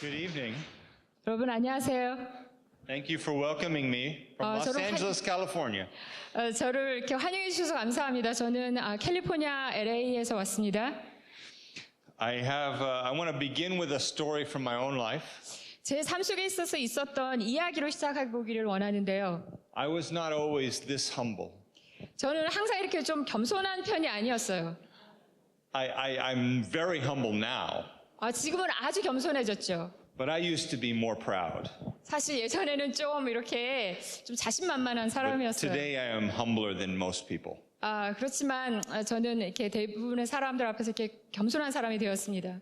Good evening. 여러분 안녕하세요. Thank you for welcoming me from Los 저를 Angeles, California. 저를 이렇게 환영해 주셔서 감사합니다. 저는 캘리포니아 LA에서 왔습니다. I want to begin with a story from my own life. 제 삶 속에 있었던 이야기로 시작해 보기를 원하는데요. I was not always this humble. 저는 항상 이렇게 좀 겸손한 편이 아니었어요. I'm very humble now, 지금은 아주 겸손해졌죠. but I used to be more proud. 사실 예전에는 좀 이렇게 좀 자신만만한 But 사람이었어요. today I am humbler than most people. 그렇지만 저는 이렇게 대부분의 사람들 앞에서 이렇게 겸손한 사람이 되었습니다.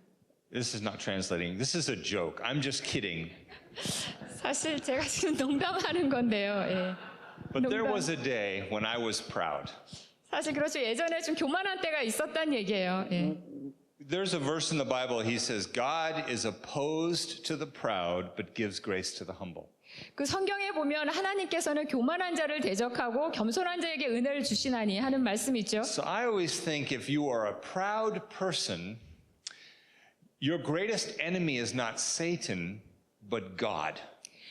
This is not translating. This is a joke. I'm just kidding. 사실 제가 지금 농담하는 건데요. 예. But there 농담. was a day when I was proud. 사실 그렇죠. 예전에 좀 교만한 때가 있었단 얘기예요. 예. There's a verse in the Bible. He says, God is opposed to the proud, but gives grace to the humble. 그 성경에 보면 하나님께서는 교만한 자를 대적하고 겸손한 자에게 은혜를 주시나니 하는 말씀이 있죠. So I always think if you are a proud person, your greatest enemy is not Satan, but God.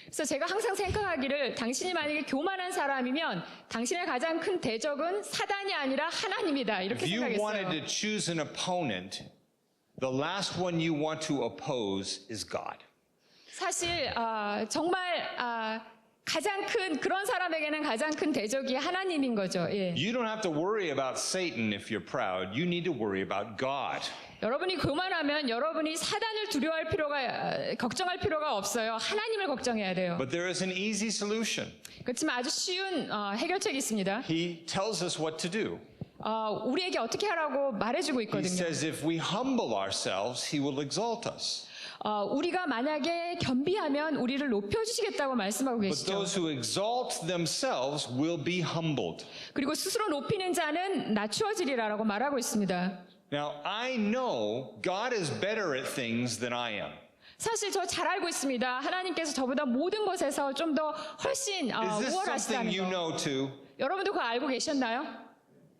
그래서 제가 항상 생각하기를 당신이 만약에 교만한 사람이면 당신의 가장 큰 대적은 사단이 아니라 하나님이다. 이렇게 If you wanted 생각했어요. to choose an opponent, the last one you want to oppose is God. 사실 정말 가장 큰 그런 사람에게는 가장 큰 대적이 하나님인 거죠. 예. You don't have to worry about Satan if you're proud. You need to worry about God. 여러분이 교만하면 여러분이 사단을 걱정할 필요가 없어요. 하나님을 걱정해야 돼요. But there is an easy solution. 그렇지만 아주 쉬운 해결책이 있습니다. He tells us what to do. 우리에게 어떻게 하라고 말해주고 He 있거든요. says if we humble ourselves, he will exalt us. 우리가 만약에 겸비하면 우리를 높여주시겠다고 말씀하고 But 계시죠. those who exalt themselves will be humbled. 그리고 스스로 높이는 자는 낮추어지리라라고 말하고 있습니다. Now, I know God is better at things than I am. 사실 저 잘 알고 있습니다. 하나님께서 저보다 모든 것에서 좀 더 훨씬 Is this something 우월하시다는 you 거. know too? 여러분도 그거 알고 계셨나요?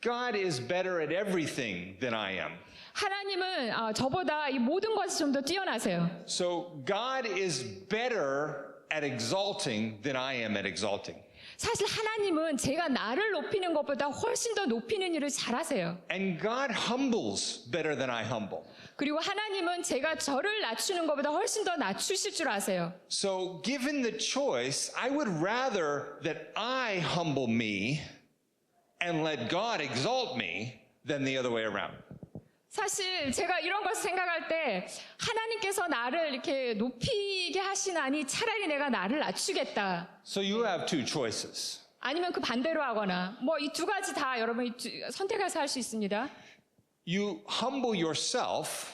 God is better at everything than I am. 하나님은 저보다 이 모든 것에 좀 더 뛰어나세요. So God is better at exalting than I am at exalting. 사실 하나님은 제가 나를 높이는 것보다 훨씬 더 높이는 일을 잘하세요. And God humbles better than I humble. 그리고 하나님은 제가 저를 낮추는 것보다 훨씬 더 낮추실 줄 아세요. So given the choice, I would rather that I humble me and let God exalt me than the other way around. 사실 제가 이런 것을 생각할 때 하나님께서 나를 이렇게 높이게 하시나니 차라리 내가 나를 낮추겠다. So you have two choices. 아니면 그 반대로 하거나 뭐 이 두 가지 다 여러분이 선택해서 할 수 있습니다. You humble yourself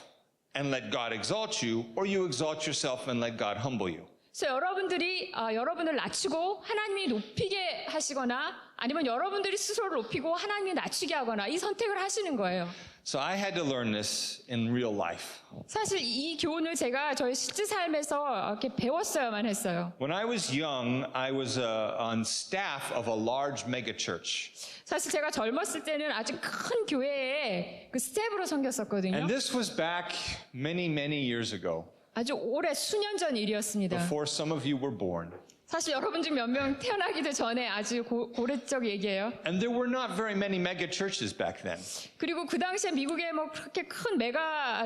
and let God exalt you, or you exalt yourself and let God humble you. 그래서 여러분들이 여러분을 낮추고 하나님이 높이게 하시거나 아니면 여러분들이 스스로를 높이고 하나님이 낮추게 하거나 이 선택을 하시는 거예요. So I had to learn this in real life. 사실 이 교훈을 제가 저희 실제 삶에서 이렇게 배웠어야만 했어요. When I was young, I was on staff of a large mega church. 사실 제가 젊었을 때는 아주 큰 교회에 그 스텝으로 섬겼었거든요. And this was back many, many years ago, 아주 오래 수년 전 일이었습니다. before some of you were born. 사실 여러분 중 몇 명 태어나기도 전에 아주 고래적 얘기예요. And there were not very many mega churches back then. 그리고 그 당시에 미국에 뭐 그렇게 큰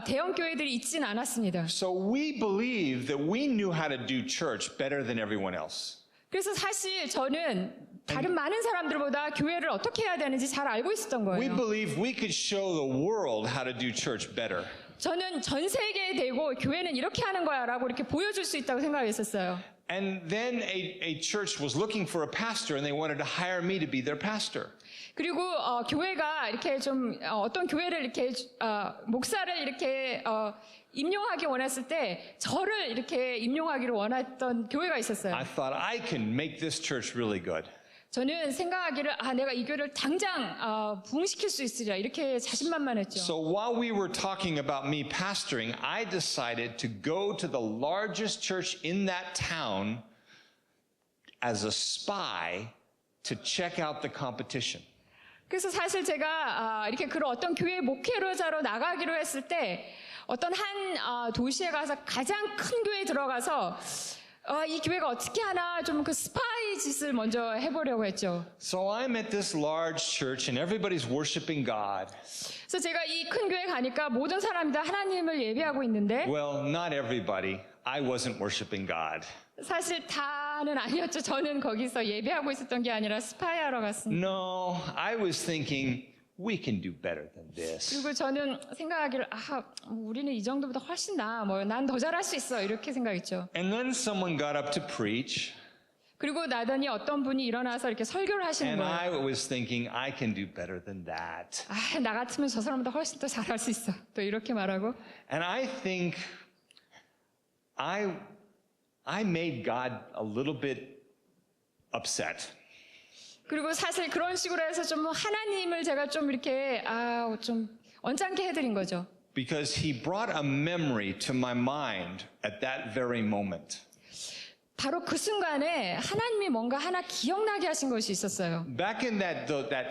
대형 교회들이 있진 않았습니다. So we believed that we knew how to do church better than everyone else. 그래서 사실 저는 다른 많은 사람들보다 교회를 어떻게 해야 되는지 잘 알고 있었던 We 거예요. believed we could show the world how to do church better. 저는 전 세계에 대고 교회는 이렇게 하는 거야라고 이렇게 보여줄 수 있다고 생각했었어요. And then a church was looking for a pastor and they wanted to hire me to be their pastor. 그리고 교회가 이렇게 좀 어떤 교회를 이렇게 목사를 이렇게 임용하기 원했을 때 저를 이렇게 임용하기를 원했던 교회가 있었어요. I thought I can make this church really good. 저는 생각하기를 내가 이 교회를 당장 부흥시킬 수 있으리라 이렇게 자신만만했죠. So while we were talking about me pastoring, I decided to go to the largest church in that town as a spy to check out the competition. 그래서 사실 제가 이렇게 그런 어떤 교회 목회자로 나가기로 했을 때 어떤 한 도시에 가서 가장 큰 교회에 들어가서 이 교회가 어떻게 하나 좀 그 스파이 짓을 먼저 해보려고 했죠. So I'm at this large church and everybody's worshiping God. 그래서 제가 이 큰 교회 가니까 모든 사람이 다 하나님을 예배하고 있는데 Well, not everybody. I wasn't worshiping God. 사실 다는 아니었죠. 저는 거기서 예배하고 있었던 게 아니라 스파이하러 갔습니다. No, I was thinking, we can do better than this. 그리고 저는 생각하기를 우리는 이 정도보다 훨씬 나아. 난 더 잘할 수 있어. 이렇게 생각했죠. And then someone got up to preach, 그리고 나더니 어떤 분이 일어나서 이렇게 설교를 하시는 and I 거예요. was thinking, I can do better than that. 나 같으면 저 사람보다 훨씬 더 잘할 수 있어. 또 이렇게 말하고. And I think I made God a little bit upset. 그리고 사실 그런 식으로 해서 좀 하나님을 제가 좀 이렇게 좀 언짢게 해드린 거죠. Because he brought a memory to my mind at that very moment. 바로 그 순간에 하나님이 뭔가 하나 기억나게 하신 것이 있었어요. Back in that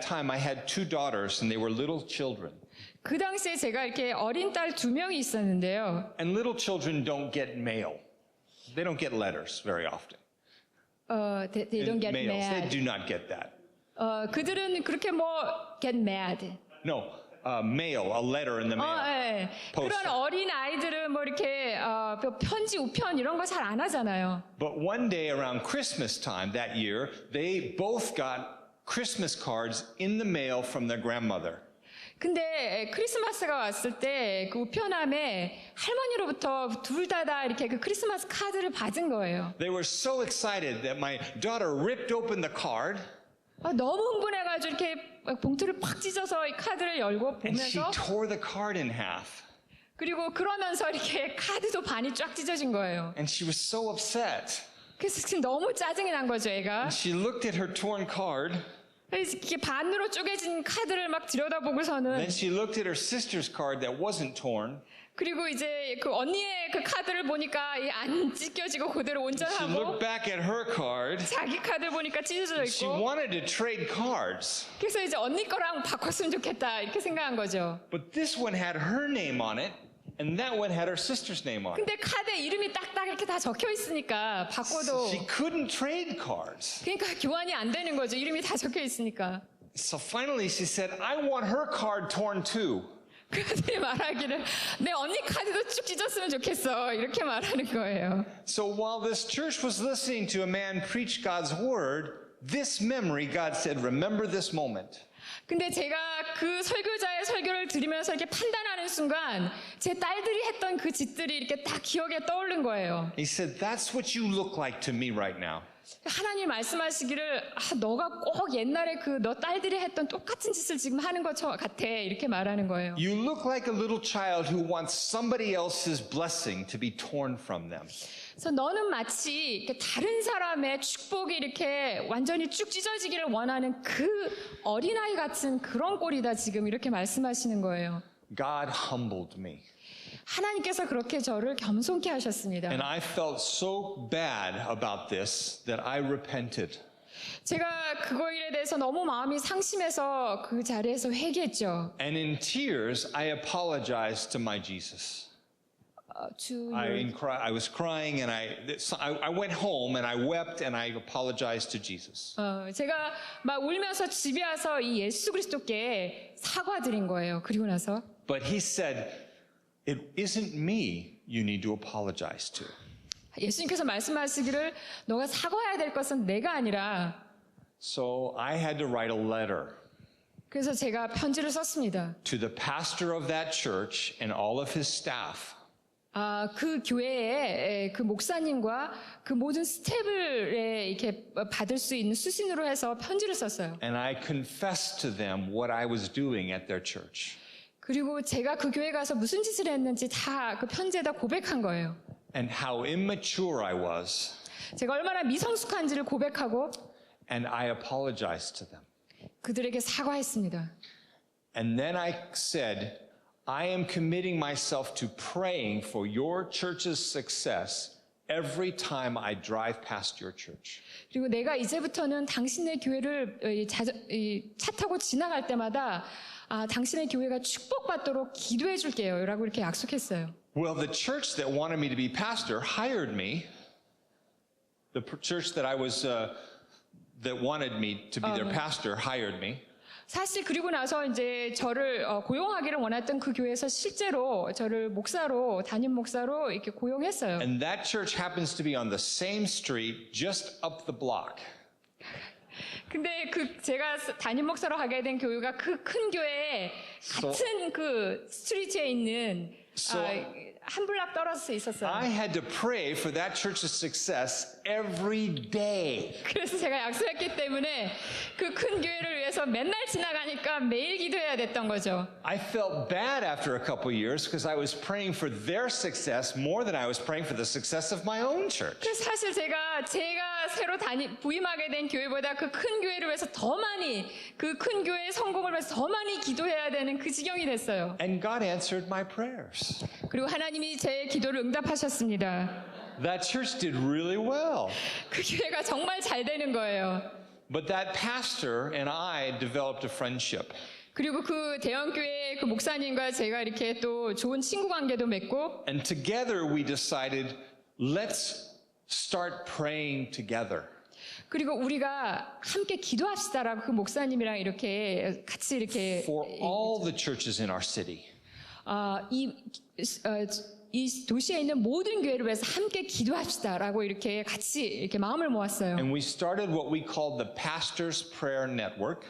time, I had two daughters, and they were little children. 그 당시에 제가 이렇게 어린 딸 2명이 있었는데요. And little children don't get mail. They don't get letters very often. They don't get Mails. They mad. do not get that. 그들은 그렇게 get mad. No, mail, a letter in the mail. 예. Post. 그런 어린 아이들은 뭐 이렇게 편지, 우편 이런 거 잘 안 하잖아요. But one day around Christmas time that year, they both got Christmas cards in the mail from their grandmother. 근데 크리스마스가 왔을 때 그 우편함에 할머니로부터 둘 다 이렇게 그 크리스마스 카드를 받은 거예요. They were so excited that my daughter ripped open the card 너무 흥분해가지고 이렇게 봉투를 팍 찢어서 이 카드를 열고 and she 보면서 tore the card in half. 그리고 그러면서 이렇게 카드도 반이 쫙 찢어진 거예요. And she was so upset. 그래서 지금 너무 짜증이 난 거죠, 애가. She looked at her torn card. 그래서 이렇게 반으로 쪼개진 카드를 막 들여다보고서는 Then she looked at her sister's card that wasn't torn. 그리고 이제 그 언니의 그 카드를 보니까 이 안 찢겨지고 그대로 She 온전하고 looked back at her card. 자기 카드 보니까 찢어져 She 있고 wanted to trade cards. 그래서 이제 언니 거랑 바꿨으면 좋겠다 이렇게 생각한 거죠. But this one had her name on it, and that one had her sister's name on it. 근데 카드에 이름이 딱딱 이렇게 다 적혀 있으니까 바꿔도 She couldn't trade cards. 그러니까 교환이 안 되는 거죠. 이름이 다 적혀 있으니까. So finally she said, I want her card torn too. 그들이 말하기를 내 언니 카드도 쭉 찢었으면 좋겠어 이렇게 말하는 거예요. So while this church was listening to a man preach God's word, this memory, God said, remember this moment. 근데 제가 그 설교자의 설교를 들으면서 이렇게 판단하는 순간 제 딸들이 했던 그 짓들이 이렇게 딱 기억에 떠오른 거예요. He said, that's what you look like to me right now. 하나님 말씀하시기를 너가 꼭 옛날에 그 너 딸들이 했던 똑같은 짓을 지금 하는 것 같아 이렇게 말하는 거예요. You look like a little child who wants somebody else's blessing to be torn from them. 그래서 너는 마치 이렇게 다른 사람의 축복이 이렇게 완전히 쭉 찢어지기를 원하는 그 어린아이 같은 그런 꼴이다 지금 이렇게 말씀하시는 거예요. God humbled me. 하나님께서 그렇게 저를 겸손케 하셨습니다. And I felt so bad about this that I repented. 제가 그거에 대해서 너무 마음이 상심해서 그 자리에서 회개했죠. And in tears, I apologized to my Jesus. I was crying and I went home and I wept and I apologized to Jesus. 제가 막 울면서 집에 와서 이 예수 그리스도께 사과드린 거예요. 그리고 나서. But he said, it isn't me you need to apologize to. 예수님께서 말씀하시기를 너가 사과해야 될 것은 내가 아니라. So I had to write a letter. 그래서 제가 편지를 썼습니다. To the pastor of that church and all of his staff. 그 교회의 그 목사님과 그 모든 스텝을 이렇게 받을 수 있는 수신으로 해서 편지를 썼어요. And I confessed to them what I was doing at their church. 그리고 제가 그 교회 가서 무슨 짓을 했는지 다 그 편지에다 고백한 거예요. And how immature I was. 제가 얼마나 미성숙한지를 고백하고 And I apologized to them. 그들에게 사과했습니다. And then I said, I am committing myself to praying for your church's success every time I drive past your church. 그리고 내가 이제부터는 당신의 교회를 차 타고 지나갈 때마다 당신의 교회가 축복받도록 기도해 줄게요. 라고 이렇게 약속했어요. Well, the church that wanted me to be pastor hired me. The church that that wanted me to be their pastor hired me. 사실 그리고 나서 이제 저를 고용하기를 원했던 그 교회에서 실제로 저를 목사로, 담임 목사로 이렇게 고용했어요. And that church happens to be on the same street just up the block. 근데 제가 담임 목사로 가게 된 교회가 그 큰 교회에 같은 그 스트리트에 있는 한 블락 떨어져 있었어요. I had to pray for that church's success every day. 그래서 제가 약속했기 때문에 그 큰 교회를 위해서 맨날 지나가니까 매일 기도해야 됐던 거죠. I felt bad after a couple years because I was praying for their success more than I was praying for the success of my own church. 그래서 사실 제가 새로 부임하게 된 교회보다 그 큰 교회를 위해서 더 많이 그 큰 교회의 성공을 위해서 더 많이 기도해야 되는 그 지경이 됐어요. And God answered my prayers. 그리고 하나님이 제 기도를 응답하셨습니다. That church did really well. 그 교회가 정말 잘 되는 거예요. But that pastor and I developed a friendship. 그리고 그 대형교회 그 목사님과 제가 이렇게 또 좋은 친구 관계도 맺고 And together we decided, let's start praying together. 그리고 우리가 함께 기도합시다라고 그 목사님이랑 이렇게 같이 이렇게 For all the churches in our city. 이 도시에 있는 모든 교회를 위해서 함께 기도합시다라고 이렇게 같이 이렇게 마음을 모았어요. And we started what we called the Pastors Prayer Network.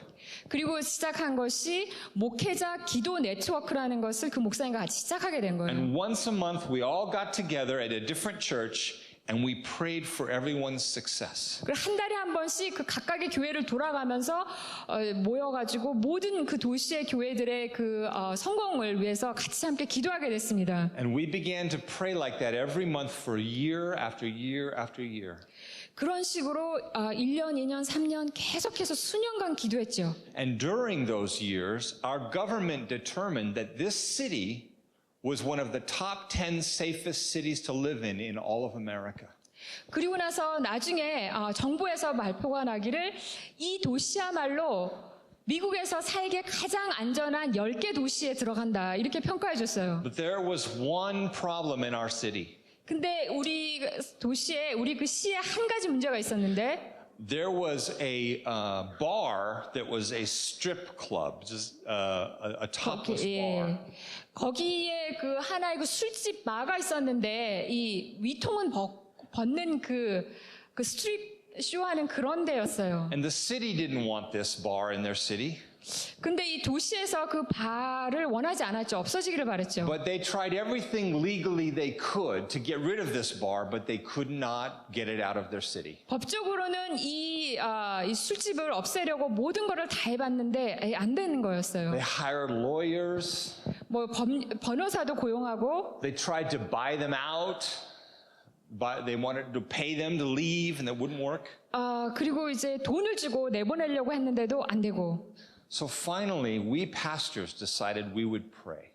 그리고 시작한 것이 목회자 기도 네트워크라는 것을 그 목사님과 같이 시작하게 된 거예요. And once a month we all got together at a different church and we prayed for everyone's success. 그리고 한 달에 한 번씩 그 각각의 교회를 돌아가면서 모여가지고 모든 그 도시의 교회들의 그 성공을 위해서 같이 함께 기도하게 됐습니다. And we began to pray like that every month for year after year after year. 그런 식으로 1년, 2년, 3년 계속해서 수년간 기도했죠. And during those years, our government determined that this city was one of the top 10 safest cities to live in all of America. 그리고 나서 나중에 정부에서 발표가 나기를 이 도시야말로 미국에서 살기에 가장 안전한 10개 도시에 들어간다 이렇게 평가해 줬어요. But there was one problem in our city. 근데 우리 도시에 우리 그 시에 한 가지 문제가 있었는데 There was a bar that was a strip club, just a topless bar. 거기에 그 하나의 그 술집 바가 있었는데 이 위통은 벗는 그 스트립 쇼하는 그런 데였어요. And the city didn't want this bar in their city. 근데 이 도시에서 그 바를 원하지 않았죠. 없어지기를 바랬죠. But they tried everything legally they could to get rid of this bar, but they could not get it out of their city. 법적으로는 이 술집을 없애려고 모든 것을 다 해봤는데 안 되는 거였어요. They hired lawyers. 뭐 변호사도 고용하고. They tried to buy them out. They wanted to pay them to leave, and that wouldn't work. 그리고 이제 돈을 주고 내보내려고 했는데도 안 되고. So finally, we pastors decided we would pray.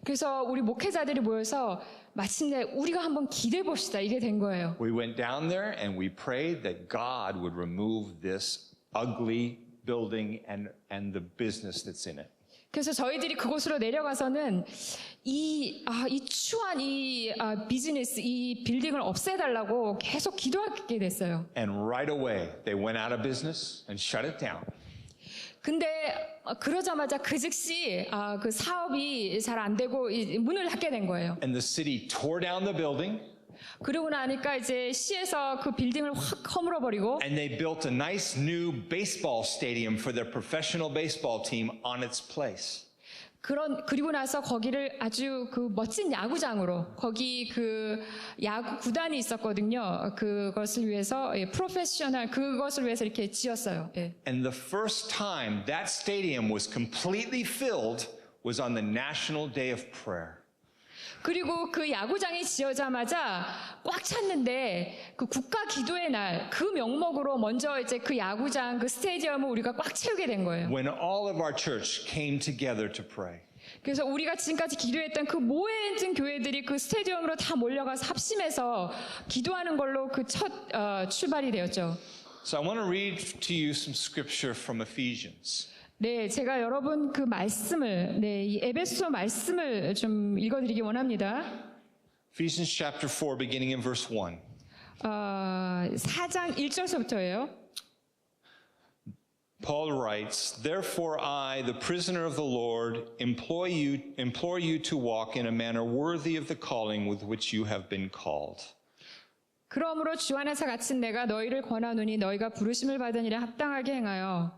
그래서 우리 목회자들이 모여서 마침내 우리가 한번 기대해 봅시다. 이게 된 거예요. We went down there and we prayed that God would remove this ugly building and the business that's in it. 그래서 저희들이 그곳으로 내려가서는 이 추한 비즈니스, 이 빌딩을 없애달라고 계속 기도하게 됐어요. And right away, they went out of business and shut it down. 근데 그러자마자 그 즉시 그 사업이 잘 안 되고 문을 닫게 된 거예요. And the city tore down the building. 그러고 나니까 이제 시에서 그 빌딩을 확 허물어 버리고. And they built a nice new baseball stadium for their professional baseball team on its place. 그리고 나서 거기를 아주 그 멋진 야구장으로 거기 그 야구 구단이 있었거든요. 그것을 위해서 프로페셔널 그것을 위해서 이렇게 지었어요. 예. And the first time that stadium was completely filled was on the National Day of Prayer. 그리고 그 야구장이 지어자마자 꽉 찼는데 그 국가 기도의 날 그 명목으로 먼저 이제 그 야구장 그 스테디움을 우리가 꽉 채우게 된 거예요. When all of our church came together to pray. 그래서 우리가 지금까지 기도했던 그 모여있는 교회들이 그 스테디움으로 다 몰려가서 합심해서 기도하는 걸로 그 첫 출발이 되었죠. So I want to read to you some scripture from Ephesians. 네, 제가 여러분 그 말씀을, 네, 이 에베소 말씀을 좀 읽어드리기 원합니다. Ephesians chapter 4, beginning in verse 1. 4장 1절서부터예요. Paul writes, "Therefore I, the prisoner of the Lord, implore you to walk in a manner worthy of the calling with which you have been called." 그러므로 주 안에서 갇힌 내가 너희를 권하노니 너희가 부르심을 받은 일에 합당하게 행하여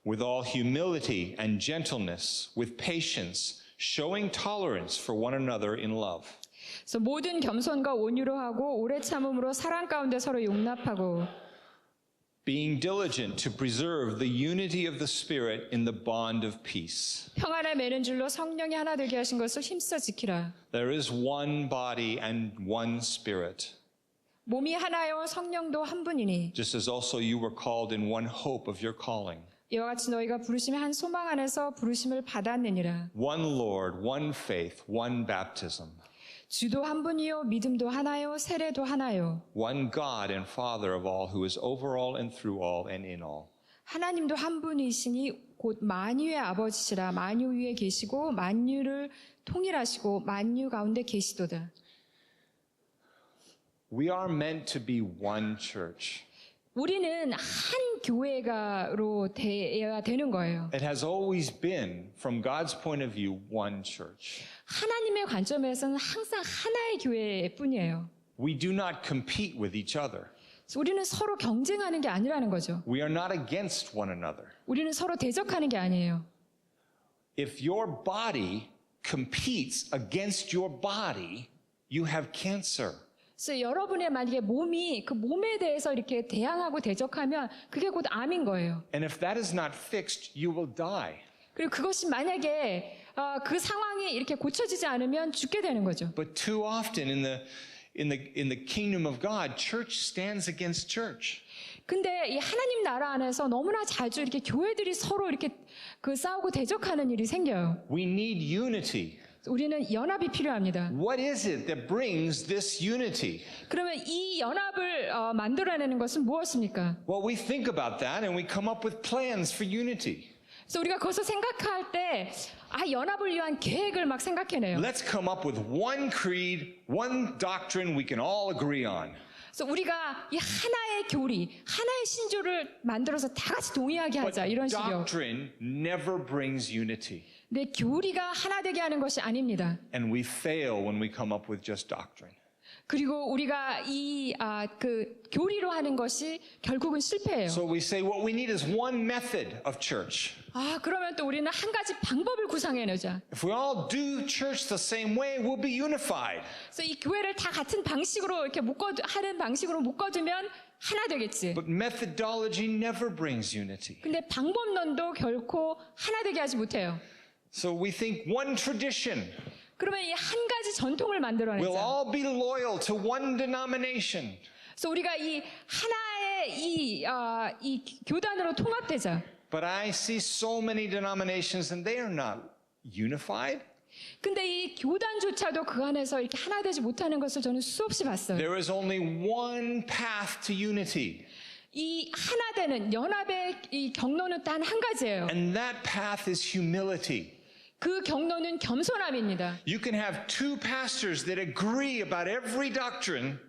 With all humility and gentleness, with patience, showing tolerance for one another in love. 그래서 모든 겸손과 온유로 하고 오래 참음으로 사랑 가운데 서로 용납하고 Being diligent to preserve the unity of the Spirit in the bond of peace. 평안을 매는 줄로 성령이 하나 되게 하신 것을 힘써 지키라. There is one body and one Spirit, 몸이 하나요 성령도 한 분이니 just as also you were called in one hope of your calling. 이와 같이 너희가 부르심의 한 소망 안에서 부르심을 받았느니라. One Lord, one faith, one baptism. 주도 한 분이요 믿음도 하나요 세례도 하나요. One God and Father of all, who is over all and through all and in all. 하나님도 한 분이시니 곧 만유의 아버지시라. 만유 위에 계시고 만유를 통일하시고 만유 가운데 계시도다. We are meant to be one church. 우리는 한 교회가로 되어야 되는 거예요. It has always been, from God's point of view, one church. 하나님의 관점에서는 항상 하나의 교회뿐이에요. We do not compete with each other. 그래서 우리는 서로 경쟁하는 게 아니라는 거죠. We are not against one another. 우리는 서로 대적하는 게 아니에요. If your body competes against your body, you have cancer. 그래서 여러분의 만약에 몸이 그 몸에 대해서 이렇게 대항하고 대적하면 그게 곧 암인 거예요. And if that is not fixed, you will die. 그리고 그것이 만약에 그 상황이 이렇게 고쳐지지 않으면 죽게 되는 거죠. But too often in the kingdom of God, church stands against church. 근데 이 하나님 나라 안에서 너무나 자주 이렇게 교회들이 서로 이렇게 그 싸우고 대적하는 일이 생겨요. We need unity. 우리는 연합이 필요합니다. What is it that brings this unity? 그러면 이 연합을 만들어내는 것은 무엇입니까? Well, we think about that and we come up with plans for unity. 그래서 우리가 그것을 생각할 때 연합을 위한 계획을 막 생각해내요. Let's come up with one creed, one doctrine we can all agree on. 그래서 우리가 이 하나의 교리, 하나의 신조를 만들어서 다 같이 동의하게 하자 이런 식이요. Doctrine never brings unity. 내 교리가 하나 되게 하는 것이 아닙니다. And we fail when we come up with just doctrine. 그리고 우리가 그 교리로 하는 것이 결국은 실패해요. So we say what we need is one method of church. 그러면 또 우리는 한 가지 방법을 구상해내자. If we all do church the same way, we'll be unified. 그래서 이 교회를 다 같은 방식으로 이렇게 하는 방식으로 묶어두면 하나 되겠지. But methodology never brings unity. 근데 방법론도 결코 하나 되게 하지 못해요. So we think one tradition. 그러면 이 한 가지 전통을 We'll 만들어내자. all be loyal to one denomination. 그래서 우리가 이 하나의 이 교단으로 통합되자. But I see so many denominations and they are not unified. 근데 이 교단조차도 그 안에서 이렇게 하나 되지 못하는 것을 저는 수없이 봤어요. There is only one path to unity. 이 하나 되는 연합의 이 경로는 단 한 가지예요. And that path is humility. 그 경로는 겸손함입니다. You can have two pastors that agree about every doctrine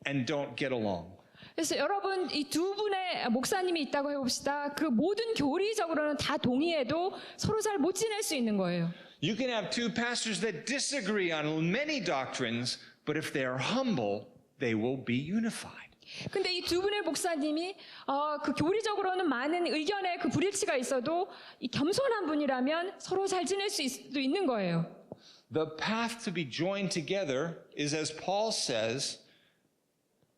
and don't get along. 그래서 여러분 이 두 분의 목사님이 있다고 해봅시다. 그 모든 교리적으로는 다 동의해도 서로 잘 못 지낼 수 있는 거예요. You can have two pastors that disagree on many doctrines, but if they are humble, they will be unified. 근데 이 두 분의 목사님이 그 교리적으로는 많은 의견에 그 불일치가 있어도 이 겸손한 분이라면 서로 잘 지낼 수도 있는 거예요. The path to be joined together is, as Paul says,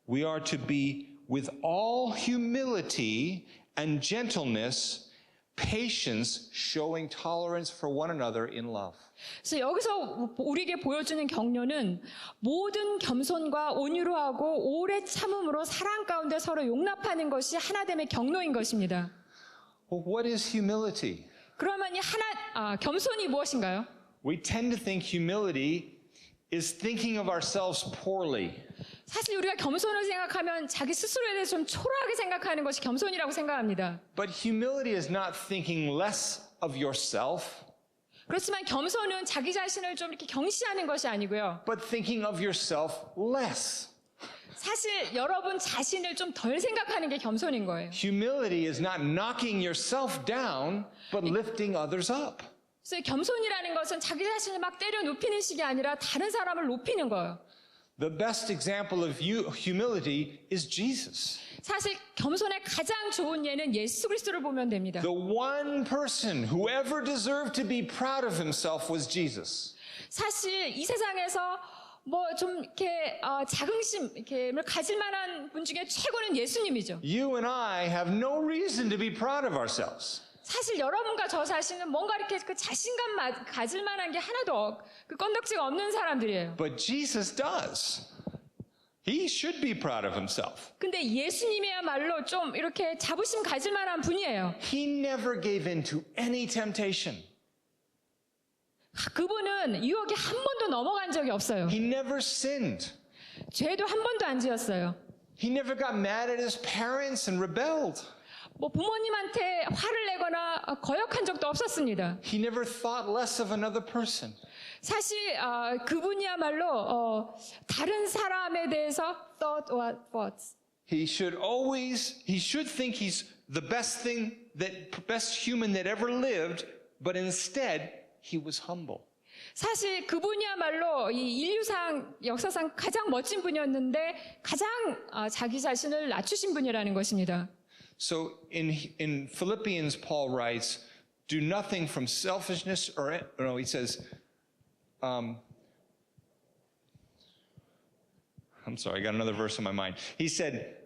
we are to be with all humility and gentleness, patience, showing tolerance for one another in love. 그래서 여기서 우리에게 보여주는 격려는 모든 겸손과 온유로 하고 오래 참음으로 사랑 가운데 서로 용납하는 것이 하나됨의 경로인 것입니다. Well, what is humility? 그러면 이 겸손이 무엇인가요? We tend to think humility is thinking of ourselves poorly. 사실 우리가 겸손을 생각하면 자기 스스로에 대해서 좀 초라하게 생각하는 것이 겸손이라고 생각합니다. But humility is not thinking less of yourself, 그렇지만 겸손은 자기 자신을 좀 이렇게 경시하는 것이 아니고요. but thinking of yourself less. 사실 여러분 자신을 좀 덜 생각하는 게 겸손인 거예요. Humility is not knocking yourself down, but lifting others up. 그래서 겸손이라는 것은 자기 자신을 막 때려 눕히는 식이 아니라 다른 사람을 높이는 거예요. The best example of humility is Jesus. 사실 겸손의 가장 좋은 예는 예수 그리스도를 보면 됩니다. The one person who ever deserved to be proud of himself was Jesus. 사실 이 세상에서 뭐 좀 이렇게 자긍심 이렇게를 가질 만한 분 중에 최고는 예수님이죠. You and I have no reason to be proud of ourselves. 사실 여러분과 저 자신은 뭔가 이렇게 그 자신감 가질 만한 게 하나도 그 건덕지가 없는 사람들이에요. But Jesus does. He should be proud of himself. 근데 예수님이야말로 좀 이렇게 자부심 가질 만한 분이에요. He never gave in to any temptation. 그분은 유혹에 한 번도 넘어간 적이 없어요. He never sinned. 죄도 한 번도 안 지었어요. He never got mad at his parents and rebelled. 뭐 부모님한테 화를 내거나 거역한 적도 없었습니다. He never thought less of another person. 사실 그분이야말로 다른 사람에 대해서 thought what He should think he's the best human that ever lived, but instead he was humble. 사실 그분이야말로 이 인류상 역사상 가장 멋진 분이었는데 가장 자기 자신을 낮추신 분이라는 것입니다. So in Philippians, Paul writes, "Do nothing from selfishness he says, I'm sorry, I got another verse in my mind. He said,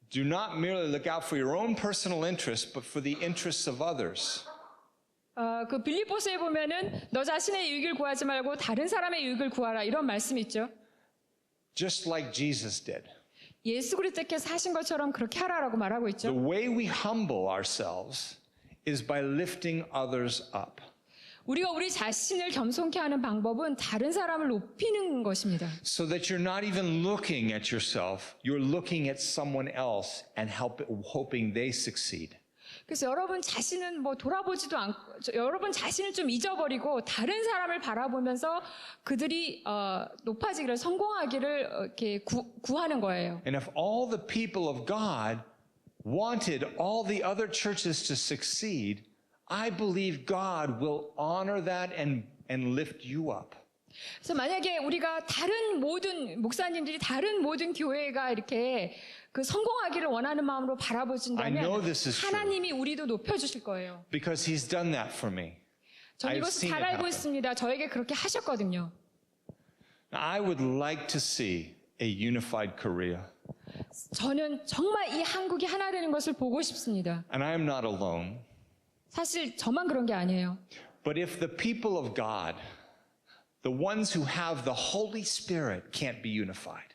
do not merely look out for your own personal interests, but for the interests of others." 그 빌립보서에 보면은 너 자신의 유익을 구하지 말고 다른 사람의 유익을 구하라 이런 말씀이 있죠. Just like Jesus did. 예수 그리스도께서 하신 것처럼 그렇게 하라라고 말하고 The 있죠. way we humble ourselves is by lifting others up. 우리가 우리 자신을 겸손케 하는 방법은 다른 사람을 높이는 것입니다. So that you're not even looking at yourself, you're looking at someone else and hoping they succeed. 그래서 여러분 자신은 뭐 돌아보지도 않고 여러분 자신을 좀 잊어버리고 다른 사람을 바라보면서 그들이 높아지기를 성공하기를 이렇게 구하는 거예요. And if all the people of God wanted all the other churches to succeed, I believe God will honor that and lift you up. 그래서 만약에 우리가 다른 모든 목사님들이 다른 모든 교회가 이렇게 그 성공하기를 원하는 마음으로 I know 바라보신다면 this is true. 하나님이 우리도 높여주실 거예요. Because he's done that for me. 저는 I've 이것을 seen 잘 it 알고 happen. 있습니다. 저에게 그렇게 하셨거든요. I would like to see a unified Korea. 저는 정말 이 한국이 하나 되는 것을 보고 싶습니다. And I am not alone. 사실 저만 그런 게 아니에요. But if the people of God, the ones who have the Holy Spirit, can't be unified,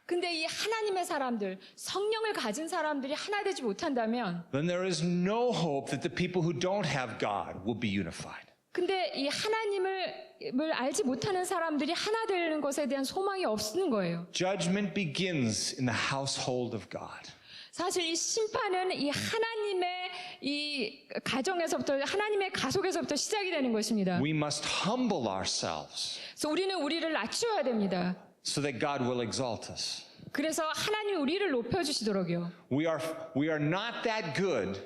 근데 이 하나님의 사람들, 성령을 가진 사람들이 하나 되지 못한다면 then there is no hope that the people who don't have God will be unified. 근데 이 하나님을 알지 못하는 사람들이 하나 되는 것에 대한 소망이 없는 거예요. Judgment begins in the household of God. 사실 이 심판은 이 하나님의 이 가정에서부터 하나님의 가속에서부터 시작이 되는 것입니다. We must humble ourselves 그래서 우리는 우리를 낮춰야 됩니다. so that God will exalt us. 그래서 하나님이 우리를 높여주시도록요. We are not that good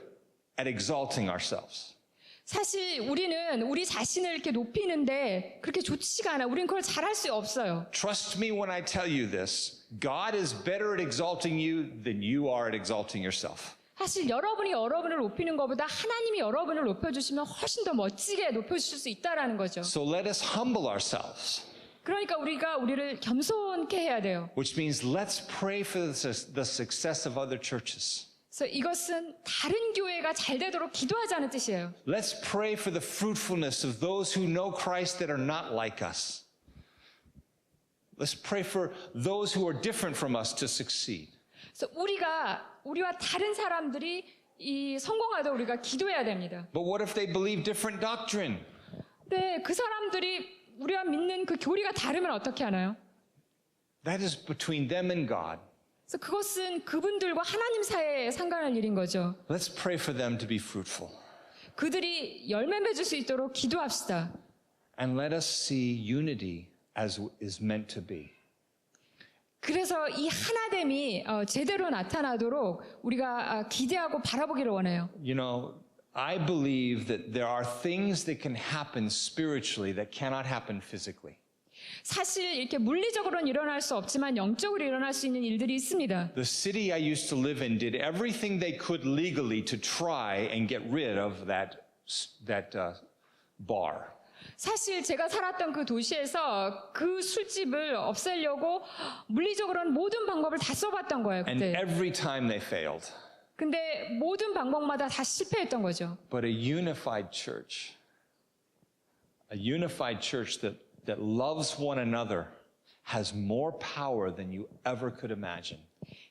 at exalting ourselves. 사실 우리는 우리 자신을 이렇게 높이는데 그렇게 좋지가 않아. 우리는 그걸 잘할 수 없어요. Trust me when I tell you this. God is better at exalting you than you are at exalting yourself. 사실 여러분이 여러분을 높이는 것보다 하나님이 여러분을 높여주시면 훨씬 더 멋지게 높여주실 수 있다라는 거죠. So let us humble ourselves, 그러니까 우리가 우리를 겸손케 해야 돼요. which means let's pray for the success of other churches. 그래서 이것은 다른 교회가 잘 되도록 기도하자는 뜻이에요. Let's pray for the fruitfulness of those who know Christ that are not like us. Let's pray for those who are different from us to succeed. 그래서 우리와 다른 사람들이 이 성공하도록 우리가 기도해야 됩니다. But what if they believe different doctrine? 근데 그 사람들이 우리가 믿는 그 교리가 다르면 어떻게 하나요? That is between them and God. 그래서 그것은 그분들과 하나님 사이에 상관할 일인 거죠. Let's pray for them to be fruitful. 그들이 열매 맺을 수 있도록 기도합시다. And let us see unity as is meant to be. 그래서 이 하나됨이 제대로 나타나도록 우리가 기대하고 바라보기를 원해요. You know, I believe that there are things that can happen spiritually that cannot happen physically. 사실 이렇게 물리적으로는 일어날 수 없지만 영적으로 일어날 수 있는 일들이 있습니다. The city I used to live in did everything they could legally to try and get rid of that bar. 사실 제가 살았던 그 도시에서 그 술집을 없애려고 물리적으로는 모든 방법을 다 써봤던 거예요, And 그때. every time they failed. 근데 모든 방법마다 다 실패했던 거죠. But a unified church that loves one another has more power than you ever could imagine.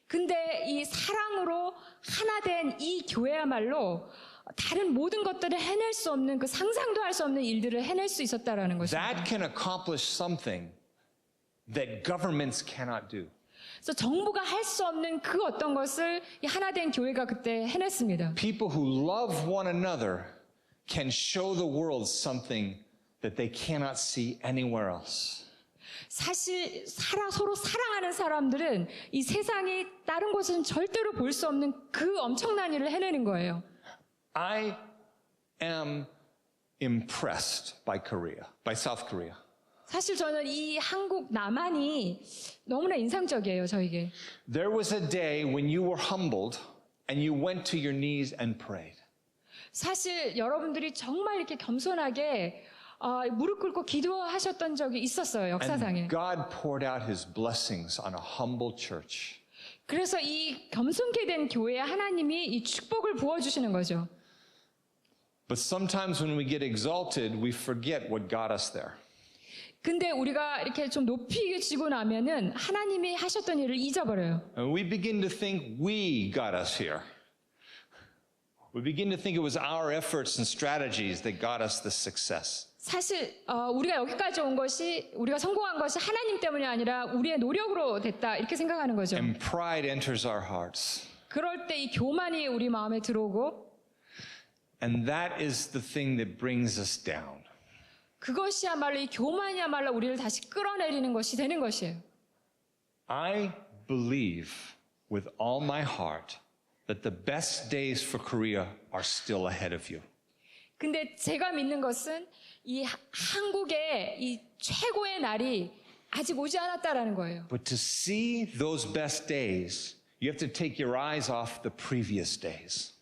근데 이 사랑으로 하나 된 이 교회야말로 다른 모든 것들을 해낼 수 없는 그 상상도 할 수 없는 일들을 해낼 수 있었다라는 것입니다. That can accomplish something that governments cannot do. 그래서 정부가 할 수 없는 그 어떤 것을 이 하나 된 교회가 그때 해냈습니다. People who love one another can show the world something that they cannot see anywhere else. 사실 서로 사랑하는 사람들은 이 세상이 다른 곳에는 절대로 볼 수 없는 그 엄청난 일을 해내는 거예요. I am impressed by South Korea. 사실 저는 이 한국 남한이 너무나 인상적이에요, 저에게. There was a day when you were humbled and you went to your knees and prayed. 사실 여러분들이 정말 이렇게 겸손하게 무릎 꿇고 기도하셨던 적이 있었어요, 역사상에. And God poured out his blessings on a humble church. 그래서 이 겸손케 된 교회에 하나님이 이 축복을 부어주시는 거죠. But sometimes when we get exalted, we forget what got us there. 근데 우리가 이렇게 좀 높이 지고 나면은 하나님이 하셨던 일을 잊어버려요. And we begin to think we got us here. We begin to think it was our efforts and strategies that got us this success. 사실 우리가 여기까지 온 것이 우리가 성공한 것이 하나님 때문이 아니라 우리의 노력으로 됐다 이렇게 생각하는 거죠. And pride enters our hearts. 그럴 때 이 교만이 우리 마음에 들어오고 And that is the thing that brings us down. 그것이야말로 이 교만이야말로 우리를 다시 끌어내리는 것이 되는 것이에요. I believe with all my heart that the best days for Korea are still ahead of you. 근데 제가 믿는 것은 이 한국의 이 최고의 날이 아직 오지 않았다라는 거예요. But to see those best days, you have to take your eyes off the previous days.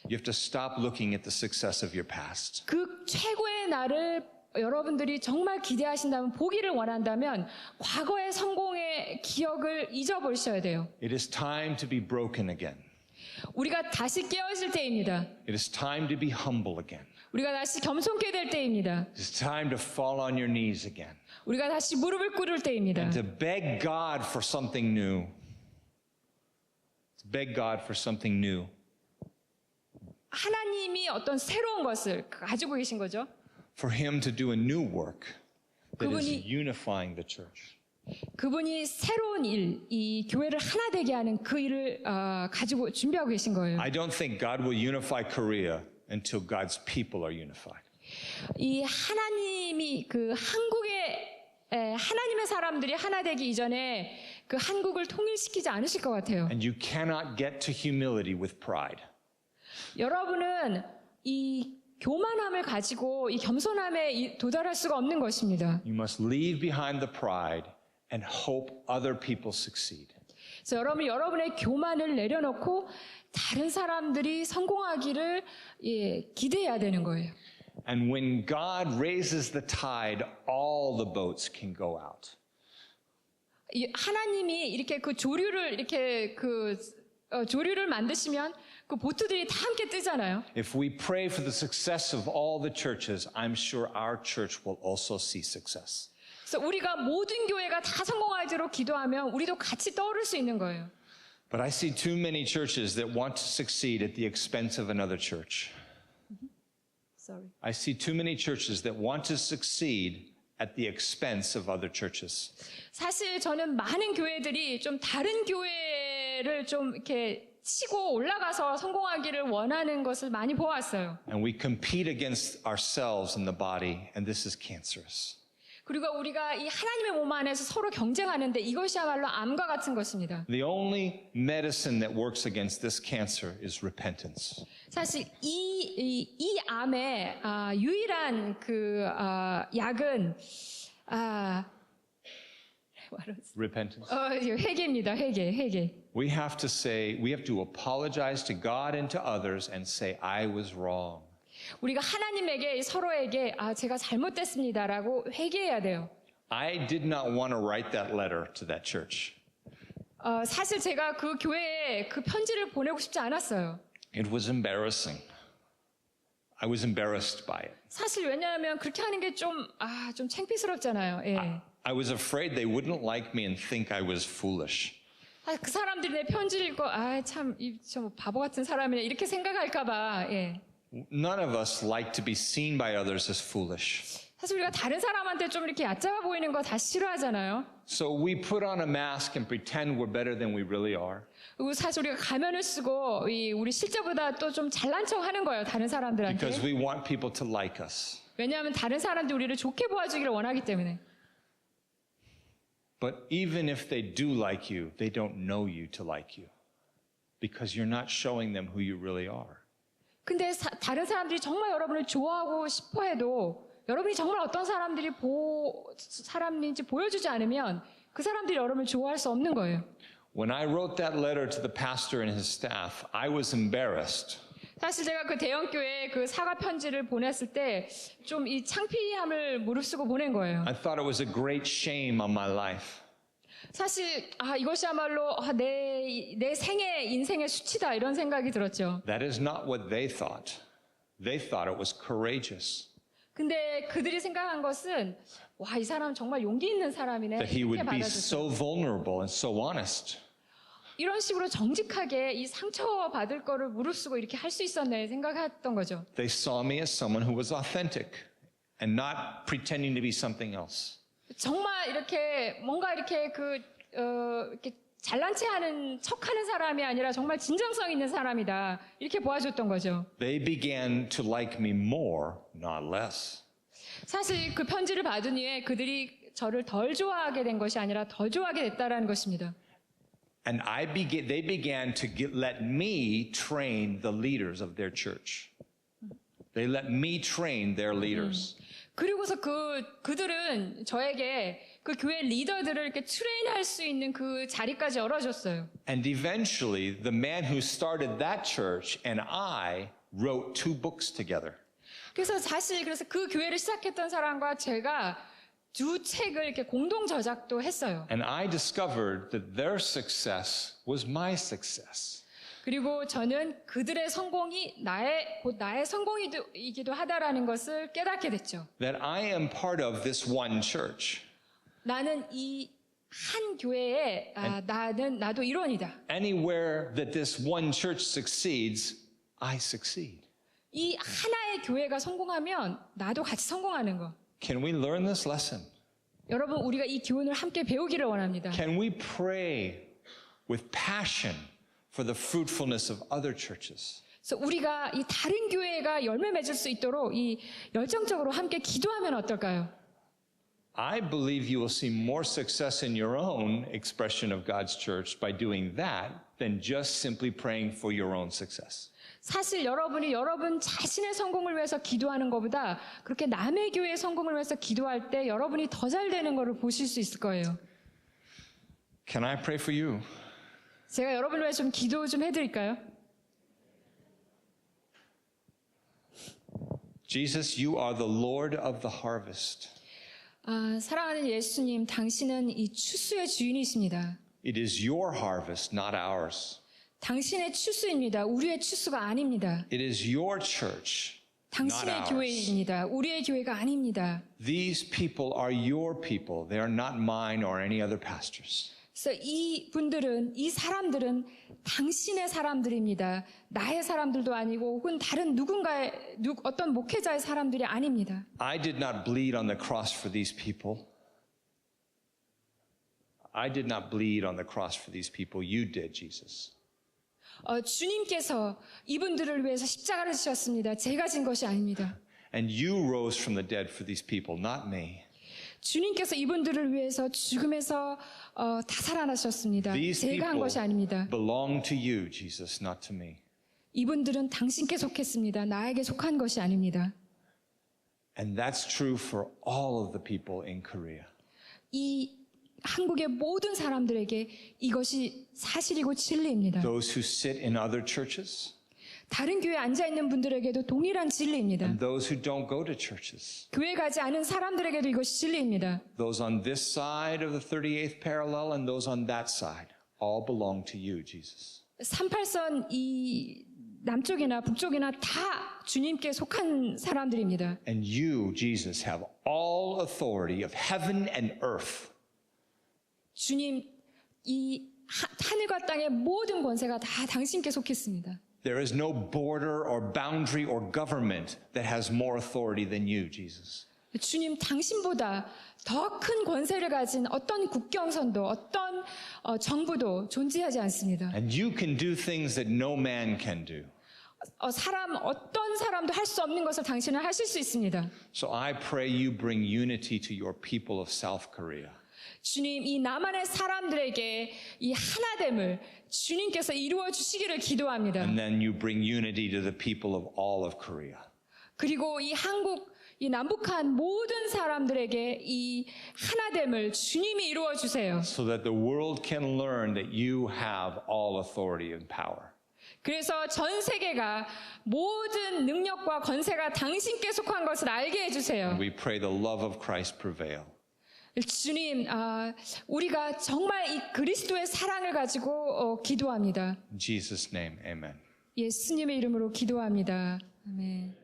You have to stop looking at the success of your past. 그 최고의 날을 여러분들이 정말 기대하신다면 보기를 원한다면 과거의 성공의 기억을 잊어버리셔야 돼요. It is time to be broken again. 우리가 다시 깨어질 때입니다. It is time to be humble again. 우리가 다시 겸손케 될 때입니다. It is time to fall on your knees again. 우리가 다시 무릎을 꿇을 때입니다. And to beg God for something new. To beg God for something new. 하나님이 어떤 새로운 것을 가지고 계신 거죠. For him to do a new work that is 그분이- unifying the church. 그분이 새로운 일, 이 교회를 하나 되게 하는 그 일을 가지고 준비하고 계신 거예요. I don't think God will unify Korea until God's people are unified. 이 하나님이 그 하나님의 사람들이 하나 되기 이전에 그 한국을 통일시키지 않으실 것 같아요. And you cannot get to humility with pride. 여러분은 이 교만함을 가지고 이 겸손함에 도달할 수가 없는 것입니다. You must leave behind the pride and hope other people succeed. 그래서 여러분의 교만을 내려놓고 다른 사람들이 성공하기를 기대해야 되는 거예요. And when God raises the tide, all the boats can go out. 하나님이 이렇게 그 조류를 조류를 만드시면 그 보트들이 다 함께 뜨잖아요. If we pray for the success of all the churches, I'm sure our church will also see success. 그래서 우리가 모든 교회가 다 성공하도록 기도하면 우리도 같이 떠오를 수 있는 거예요. But I see too many churches that want to succeed at the expense of another church. Sorry. I see too many churches that want to succeed at the expense of other churches. 사실 저는 많은 교회들이 좀 다른 교회를 좀 이렇게 치고 올라가서 성공하기를 원하는 것을 많이 보았어요. And we compete against ourselves in the body, and this is cancerous. 그리고 우리가 이 하나님의 몸 안에서 서로 경쟁하는데 이것이야말로 암과 같은 것입니다. The only medicine that works against this cancer is repentance. 사실 이 암의 유일한 그 약은 Repentance. 회개입니다. 회개. We have to apologize to God and to others and say, I was wrong. 우리가 하나님에게 서로에게 제가 잘못됐습니다라고 회개해야 돼요. I did not want to write that letter to that church. 사실 제가 그 교회에 그 편지를 보내고 싶지 않았어요. It was embarrassing. I was embarrassed by it. 사실 왜냐하면 그렇게 하는 게 좀 창피스럽잖아요. 예. I was afraid they wouldn't like me and think I was foolish. 그 사람들이 내 편지를 읽고 참 바보 같은 사람이네 이렇게 생각할까봐. 예. None of us like to be seen by others as foolish. 사실 우리가 다른 사람한테 좀 이렇게 얕잡아 보이는 거 다 싫어하잖아요. So we put on a mask and pretend we're better than we really are. 그리고 사실 우리가 가면을 쓰고 우리 실제보다 또 좀 잘난 척 하는 거예요. 다른 사람들한테. Because we want people to like us. 왜냐하면 다른 사람들이 우리를 좋게 보아주기를 원하기 때문에. But even if they do like you, they don't know you to like you. Because you're not showing them who you really are. 근데 다른 사람들이 정말 여러분을 좋아하고 싶어 해도 여러분이 정말 어떤 사람인지 보여주지 않으면 그 사람들이 여러분을 좋아할 수 없는 거예요. When I wrote that letter to the pastor and his staff, I was embarrassed. 사실 제가 그 대형교회에 그 사과 편지를 보냈을 때 좀 이 창피함을 무릅쓰고 보낸 거예요. I thought it was a great shame on my life. 사실 이것이야말로 내 인생의 수치다 이런 생각이 들었죠. That is not what they thought. They thought it was courageous. 근데 그들이 생각한 것은 이 사람 정말 용기 있는 사람이네. That he 이렇게 would be 받아줬어요. so vulnerable and so honest. 이런 식으로 정직하게 이 상처받을 거를 무릅쓰고 이렇게 할 수 있었네 생각했던 거죠. They saw me as someone who was authentic and not pretending to be something else. 정말 이렇게 뭔가 이렇게 이렇게 잘난 체하는 척하는 사람이 아니라 정말 진정성 있는 사람이다 이렇게 보아줬던 거죠. They began to like me more, not less. 사실 그 편지를 받은 후에 그들이 저를 덜 좋아하게 된 것이 아니라 더 좋아하게 됐다라는 것입니다. And they began to let me train the leaders of their church. They let me train their leaders. 그리고서 그들은 저에게 그 교회 리더들을 이렇게 트레인할 수 있는 그 자리까지 열어줬어요. And eventually, the man who started that church and I wrote 2 books together. 그래서 그 교회를 시작했던 사람과 제가 2 책을 이렇게 공동 저작도 했어요. And I discovered that their success was my success. 그리고 저는 그들의 성공이 곧 나의 성공이기도 하다라는 것을 깨닫게 됐죠. That I am part of this one church. 나는 이 한 교회에 나도 일원이다. Anywhere that this one church succeeds, I succeed. 이 하나의 교회가 성공하면 나도 같이 성공하는 거. Can we learn this lesson? 여러분 우리가 이 교훈을 함께 배우기를 원합니다. Can we pray with passion for the fruitfulness of other churches? 그래서 우리가 이 다른 교회가 열매 맺을 수 있도록 이 열정적으로 함께 기도하면 어떨까요? I believe you will see more success in your own expression of God's church by doing that than just simply praying for your own success. 사실 여러분이 여러분 자신의 성공을 위해서 기도하는 것보다 그렇게 남의 교회의 성공을 위해서 기도할 때 여러분이 더 잘 되는 것을 보실 수 있을 거예요. Can I pray for you? 제가 여러분을 위해서 좀 기도 좀 해드릴까요? Jesus, you are the Lord of the harvest. 사랑하는 예수님, 당신은 이 추수의 주인이십니다. It is your harvest, not ours. 당신의 추수입니다. 우리의 추수가 아닙니다. It is your church, not 당신의 ours. 교회입니다. 우리의 교회가 아닙니다. These people are your people. They are not mine or any other pastors. 그래서 이 사람들은 당신의 사람들입니다. 나의 사람들도 아니고 혹은 다른 어떤 목회자의 사람들이 아닙니다. I did not bleed on the cross for these people. I did not bleed on the cross for these people. You did, Jesus. 주님께서 이분들을 위해서 십자가를 지셨습니다. 제가 진 것이 아닙니다. And you rose from the dead for these people, not me. 주님께서 이분들을 위해서 죽음에서 다 살아나셨습니다. These 제가 한 people 것이 아닙니다. belong to you, Jesus, not to me. 이분들은 당신께 속했습니다. 나에게 속한 것이 아닙니다. And that's true for all of the people in Korea. 이 한국의 모든 사람들에게 이것이 사실이고 진리입니다. Those who sit in other churches 다른 교회에 앉아있는 분들에게도 동일한 진리입니다. and those who don't go to churches. 교회 가지 않은 사람들에게도 이것이 진리입니다. Those on this side of the 38th parallel and those on that side all belong to you, Jesus. 38선 이 남쪽이나 북쪽이나 다 주님께 속한 사람들입니다. And you, Jesus, have all authority of heaven and earth. 주님, 이 하늘과 땅의 모든 권세가 다 당신께 속했습니다. There is no border or boundary or government that has more authority than you, Jesus. 주님, 당신보다 더 큰 권세를 가진 어떤 국경선도 어떤 정부도 존재하지 않습니다. And you can do things that no man can do. 어떤 사람도 할 수 없는 것을 당신은 하실 수 있습니다. So I pray you bring unity to your people of South Korea. 주님, 이 남한의 사람들에게 이 하나됨을 주님께서 이루어 주시기를 기도합니다. And then you bring unity to the people of all of Korea. 그리고 이 남북한 모든 사람들에게 이 하나됨을 주님이 이루어 주세요. So that the world can learn that you have all authority and power. 그래서 전 세계가 모든 능력과 권세가 당신께 속한 것을 알게 해주세요. We pray the love of Christ prevail. 주님, 우리가 정말 이 그리스도의 사랑을 가지고 기도합니다. In Jesus' name, amen. 예수님의 이름으로 기도합니다. 아멘.